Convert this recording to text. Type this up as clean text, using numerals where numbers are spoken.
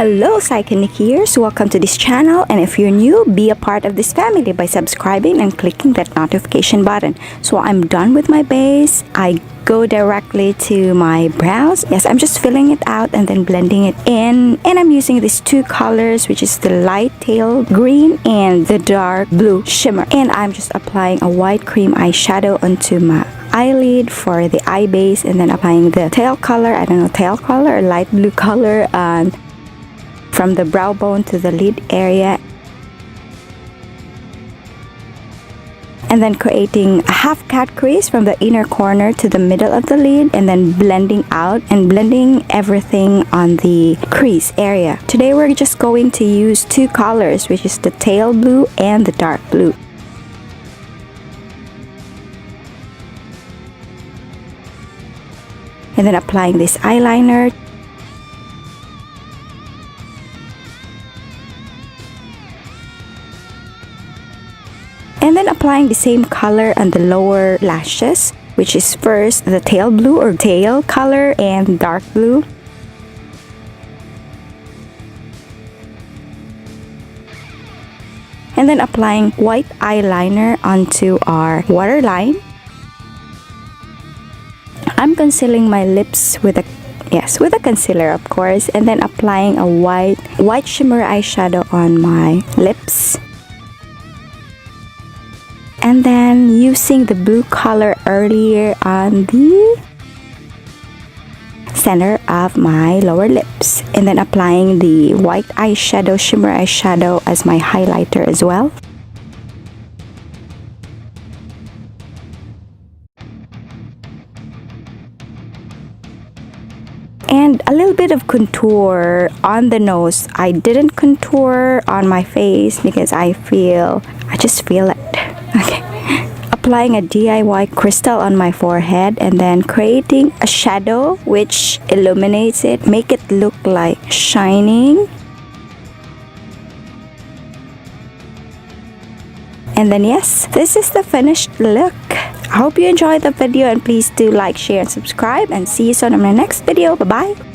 Hello Cykaniki here, so welcome to this channel, and if you're new, be a part of this family by subscribing and clicking that notification button. So I'm done with my base. I go directly to my brows. Yes, I'm just filling it out and then blending it in, and I'm using these two colors, which is the light teal green and the dark blue shimmer, and I'm just applying a white cream eyeshadow onto my eyelid for the eye base, and then applying the tail color, I don't know, tail color or light blue color from the brow bone to the lid area, and then creating a half cat crease from the inner corner to the middle of the lid, and then blending out and blending everything on the crease area. Today we're just going to use two colors, which is the tail blue and the dark blue. And then applying this eyeliner. And then applying the same color on the lower lashes, which is first the tail blue or tail color and dark blue. And then applying white eyeliner onto our waterline. I'm concealing my lips with a concealer, of course, and then applying a white shimmer eyeshadow on my lips. And then using the blue color earlier on the center of my lower lips, and then applying the white eyeshadow, shimmer eyeshadow as my highlighter as well. And a little bit of contour on the nose. I didn't contour on my face because I just feel it. Okay. Applying a DIY crystal on my forehead, and then creating a shadow which illuminates it, make it look like shining. And then yes, this is the finished look. I hope you enjoyed the video, and please do like, share, and subscribe, and see you soon in my next video. Bye bye.